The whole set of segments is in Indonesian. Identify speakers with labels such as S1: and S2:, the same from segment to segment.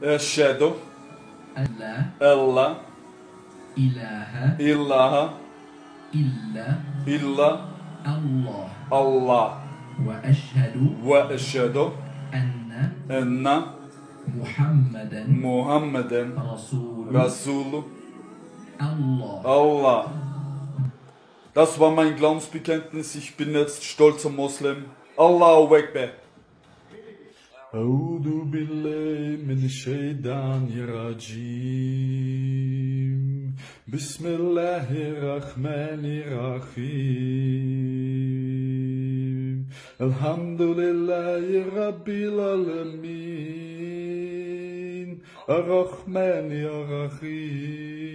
S1: أشهد
S2: ألا
S1: ألا
S2: إله
S1: إله
S2: إلا
S1: إلا
S2: الله
S1: الله
S2: وأشهد
S1: وأشهد
S2: أن
S1: أن
S2: محمدا
S1: محمدا
S2: رسول
S1: رسول
S2: الله.
S1: Allah. Das war mein Glaubensbekenntnis. Ich bin jetzt stolzer Moslem. Allahu Akbar. أعوذ بالله من الشيطان الرجيم بسم الله الرحمن الرحيم الحمد لله رب العالمين الرحمن الرحيم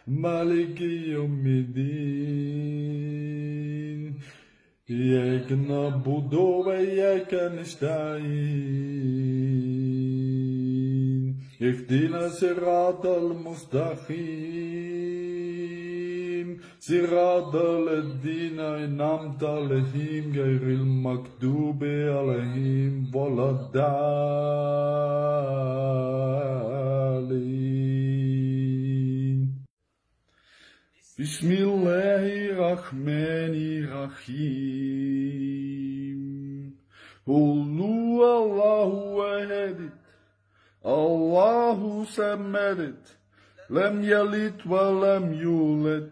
S1: مالك يوم الدين إياك نعبد وإياك نستعين اهدنا الصراط المستقيم صراط الذين أنعمت عليهم غير المغضوب عليهم ولا الضالين بسم الله الرحمن الرحيم قل هو الله أحد الله الصمد لم يلد ولم يولد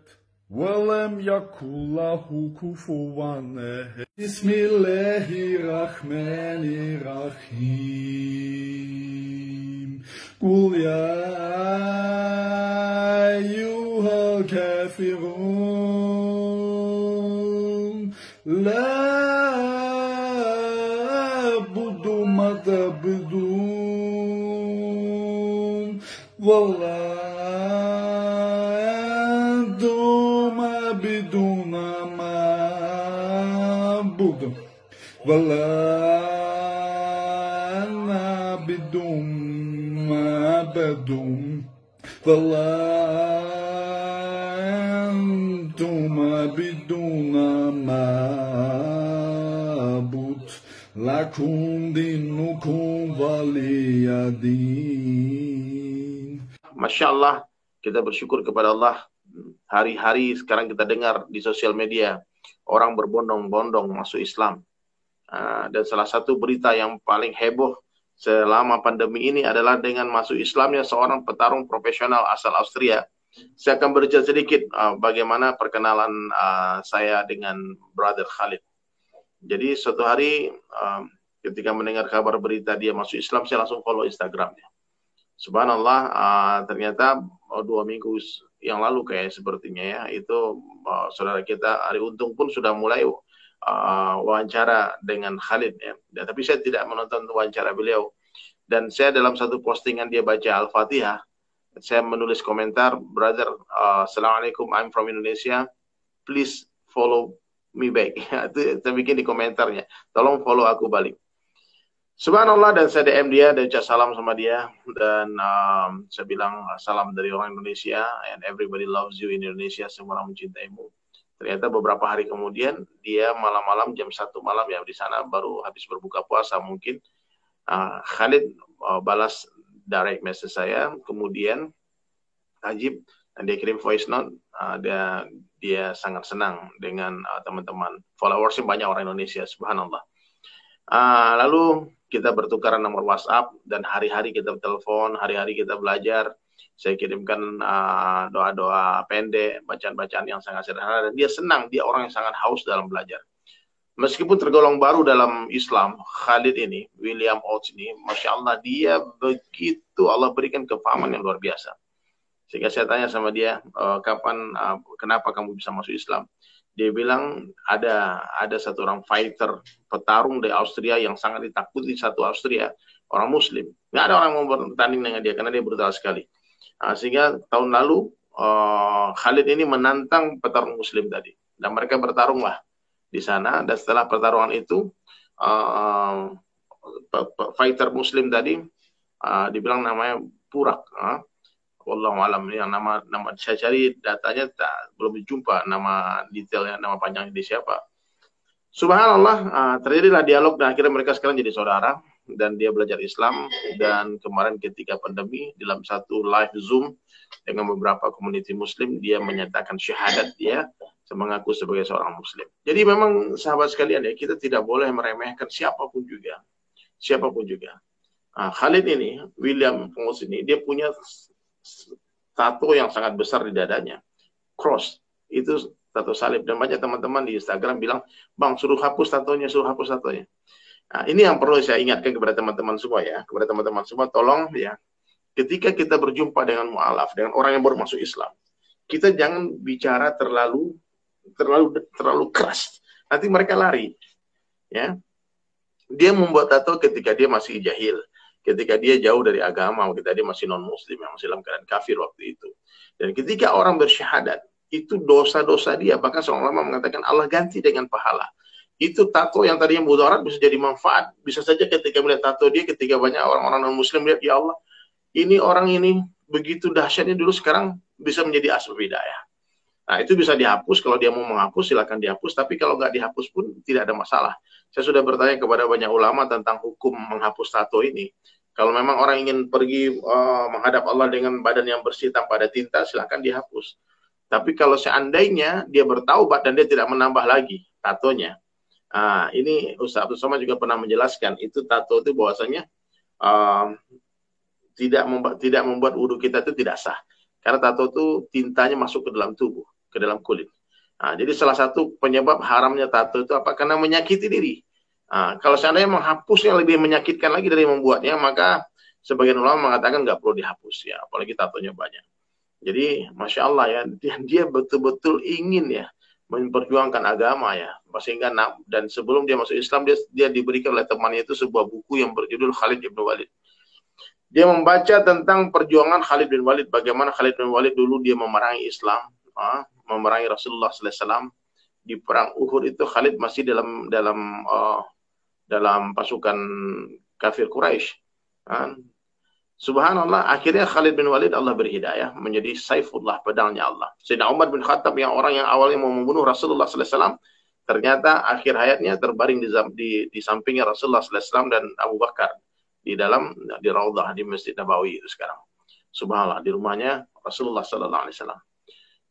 S1: ولم يكن له كفوا أحد بسم الله الرحمن الرحيم قل يا أيها الكافرون لا أعبد ما تعبدون ولا أنتم عابدون ما أعبد ولا أنا عابد ما عبدتم ولا أنتم عابدون ما أعبد لكم دينكم ولي دين.
S3: Masya Allah, kita bersyukur kepada Allah. Hari-hari sekarang kita dengar di sosial media orang berbondong-bondong masuk Islam. Dan salah satu berita yang paling heboh selama pandemi ini adalah dengan masuk Islamnya seorang petarung profesional asal Austria. Saya akan bercerita sedikit bagaimana perkenalan saya dengan Brother Khalid. Jadi suatu hari ketika mendengar kabar berita dia masuk Islam, saya langsung follow Instagramnya. Subhanallah, ternyata 2 minggu yang lalu kayak sepertinya ya, itu saudara kita Ari Untung pun sudah mulai wawancara dengan Khalid ya. Tapi saya tidak menonton wawancara beliau. Dan saya dalam satu postingan dia baca Al-Fatihah, saya menulis komentar, brother, Assalamualaikum, I'm from Indonesia, please follow me back. Itu saya bikin di komentarnya, tolong follow aku balik. Subhanallah, dan saya DM dia, dan ucap salam sama dia, dan saya bilang salam dari orang Indonesia, and everybody loves you in Indonesia, semua orang mencintaimu. Ternyata beberapa hari kemudian, dia malam-malam jam 1 malam ya, di sana baru habis berbuka puasa mungkin, Khalid balas direct message saya, kemudian Ajib, dan dia kirim voice note, dia sangat senang dengan teman-teman, followersnya banyak orang Indonesia, subhanallah. Lalu kita bertukaran nomor WhatsApp, dan hari-hari kita telepon, hari-hari kita belajar. Saya kirimkan doa-doa pendek, bacaan-bacaan yang sangat sederhana, dan dia senang, dia orang yang sangat haus dalam belajar. Meskipun tergolong baru dalam Islam, Khalid ini, William Oates ini, Masya Allah, dia begitu Allah berikan kefahaman yang luar biasa. Sehingga saya tanya sama dia, kenapa kamu bisa masuk Islam? Dia bilang ada satu orang fighter, petarung dari Austria yang sangat ditakuti satu Austria, orang Muslim. Nggak ada orang mau bertanding dengan dia karena dia brutal sekali. Sehingga tahun lalu Khalid ini menantang petarung Muslim tadi, dan mereka bertarunglah di sana. Dan setelah pertarungan itu fighter Muslim tadi dibilang namanya Purak. Wallahu alam, yang nama saya cari datanya belum dijumpa nama detailnya, nama panjangnya di siapa. Subhanallah, terjadilah dialog dan akhirnya mereka sekarang jadi saudara. dan dia belajar Islam. Dan kemarin ketika pandemi dalam satu live Zoom dengan beberapa community Muslim, dia menyatakan syahadat dia mengaku sebagai seorang Muslim. Jadi memang sahabat sekalian ya, kita tidak boleh meremehkan siapapun juga. Siapapun juga. Khalid ini, William Pengus ini, dia punya tato yang sangat besar di dadanya. Cross. Itu tato salib. Dan banyak teman-teman di Instagram bilang, Bang, suruh hapus tatonya, suruh hapus tatonya. Nah, ini yang perlu saya ingatkan kepada teman-teman semua ya. Kepada teman-teman semua, tolong ya. Ketika kita berjumpa dengan mu'alaf, dengan orang yang baru masuk Islam, kita jangan bicara terlalu keras. Nanti mereka lari. Ya. Dia membuat tato ketika dia masih jahil, ketika dia jauh dari agama, ketika dia masih non-muslim, yang masih dalam keadaan kafir waktu itu. Dan ketika orang bersyahadat, itu dosa-dosa dia. Bahkan seorang ulama mengatakan Allah ganti dengan pahala. Itu tato yang tadinya mudarat bisa jadi manfaat. Bisa saja ketika melihat tato dia, ketika banyak orang-orang non-muslim lihat, ya Allah, ini orang ini begitu dahsyatnya dulu, sekarang bisa menjadi asbab hidayah. Nah, itu bisa dihapus. Kalau dia mau menghapus, silakan dihapus. Tapi kalau nggak dihapus pun tidak ada masalah. Saya sudah bertanya kepada banyak ulama tentang hukum menghapus tato ini. Kalau memang orang ingin pergi menghadap Allah dengan badan yang bersih tanpa ada tinta, silakan dihapus. Tapi kalau seandainya dia bertaubat dan dia tidak menambah lagi tatonya, ini Ustaz Abdul Somad juga pernah menjelaskan, itu tato itu bahwasanya tidak membuat wudhu kita itu tidak sah. Karena tato itu tintanya masuk ke dalam tubuh, ke dalam kulit. Jadi salah satu penyebab haramnya tato itu apa? Karena menyakiti diri. Kalau seandainya menghapusnya lebih menyakitkan lagi dari membuatnya, maka sebagian ulama mengatakan nggak perlu dihapus ya, apalagi tatonya banyak. Jadi Masya Allah ya, dia betul-betul ingin ya memperjuangkan agama ya, sehingga dan sebelum dia masuk Islam, dia diberikan oleh temannya itu sebuah buku yang berjudul Khalid bin Walid. Dia membaca tentang perjuangan Khalid bin Walid, bagaimana Khalid bin Walid dulu dia memerangi Islam, memerangi Rasulullah SAW. Di perang Uhud itu Khalid masih dalam pasukan kafir Quraisy. Subhanallah, akhirnya Khalid bin Walid Allah beri hidayah menjadi Saifullah, pedangnya Allah. Sayyidina Umar bin Khattab yang orang yang awalnya mau membunuh Rasulullah SAW, ternyata akhir hayatnya terbaring di sampingnya Rasulullah SAW dan Abu Bakar di Raudhah di Masjid Nabawi itu sekarang. Subhanallah, di rumahnya Rasulullah SAW.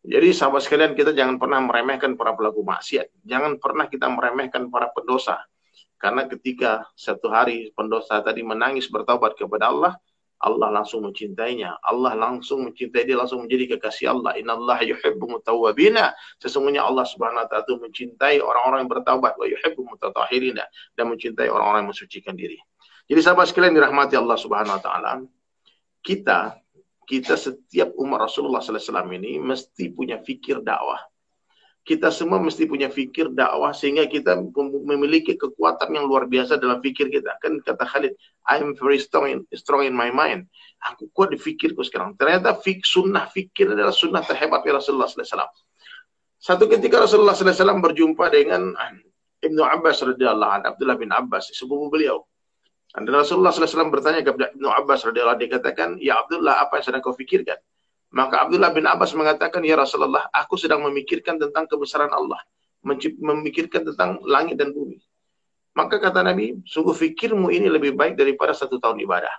S3: Jadi sahabat sekalian, kita jangan pernah meremehkan para pelaku maksiat. Jangan pernah kita meremehkan para pendosa. Karena ketika satu hari pendosa tadi menangis bertaubat kepada Allah, Allah langsung mencintainya. Allah langsung mencintai dia, langsung menjadi kekasih Allah. Innallaha yuhibbu mutawwabina. Sesungguhnya Allah Subhanahu wa taala mencintai orang-orang yang bertaubat, wa yuhibbu mutatahhirina, dan mencintai orang-orang yang mensucikan diri. Jadi sahabat sekalian dirahmati Allah Subhanahu wa taala, kita setiap umat Rasulullah SAW ini mesti punya fikir dakwah. Kita semua mesti punya fikir dakwah sehingga kita memiliki kekuatan yang luar biasa dalam fikir kita. Kan kata Khalid, I am very strong in my mind. Aku kuat di fikirku sekarang. Ternyata sunnah fikir adalah sunnah terhebat dari Rasulullah SAW. Satu ketika Rasulullah SAW berjumpa dengan Ibnu Abbas radhiyallahu anhu, Abdullah bin Abbas, sepupu beliau. Dan Rasulullah SAW bertanya kepada Ibnu Abbas radhiyallahu anhu, dikatakan, ya Abdullah, apa yang sedang kau fikirkan? Maka Abdullah bin Abbas mengatakan, ya Rasulullah, aku sedang memikirkan tentang kebesaran Allah, memikirkan tentang langit dan bumi. Maka kata Nabi, sungguh fikirmu ini lebih baik daripada 1 tahun ibadah.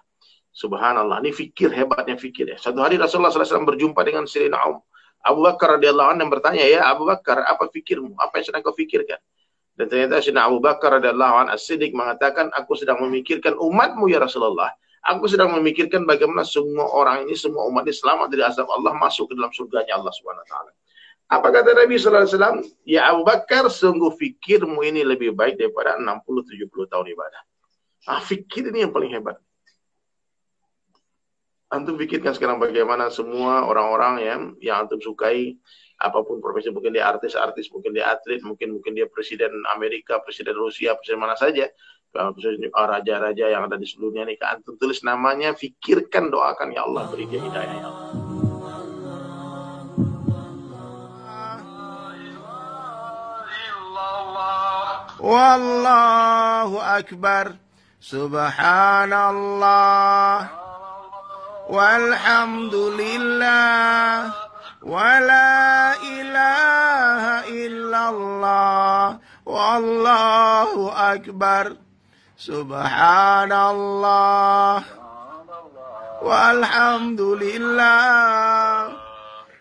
S3: Subhanallah, ini fikir, hebatnya fikir ya. Satu hari Rasulullah SAW berjumpa dengan Sayyidina Abu Bakar radhiyallahu anhu yang bertanya, ya Abu Bakar, apa fikirmu? Apa yang sedang kau fikirkan? Dan ternyata Sayyidina Abu Bakar radhiyallahu anhu as-Siddiq mengatakan, aku sedang memikirkan umatmu ya Rasulullah. Aku sedang memikirkan bagaimana semua orang ini, semua umat ini selamat dari azab Allah, masuk ke dalam surganya Allah Subhanahu wa taala. Apa kata Nabi sallallahu alaihi wasallam? Ya Abu Bakar, sungguh fikirmu ini lebih baik daripada 60-70 tahun ibadah. Fikir ini yang paling hebat. Antum pikirkan sekarang bagaimana semua orang-orang yang antum sukai, apapun profesi, mungkin dia artis, mungkin dia atlet, mungkin dia presiden Amerika, presiden Rusia, presiden mana saja, raja-raja yang ada di seluruh dunia ini, antum tulis namanya, fikirkan, doakan, ya Allah beri dia hidayah ya Allah. Wallahu akbar, subhanallah, walhamdulillah, wala ilaha illallah, wallahu akbar, Subhanallah. Walhamdulillah.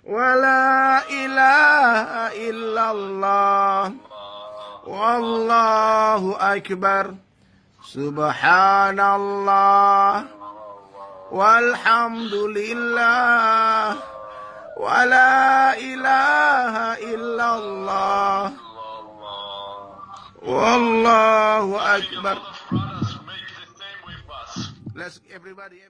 S3: Wa la ilaha illallah. Wallahu akbar. Subhanallah. Walhamdulillah. Wa la ilaha illallah. Wallahu akbar. Let's everybody.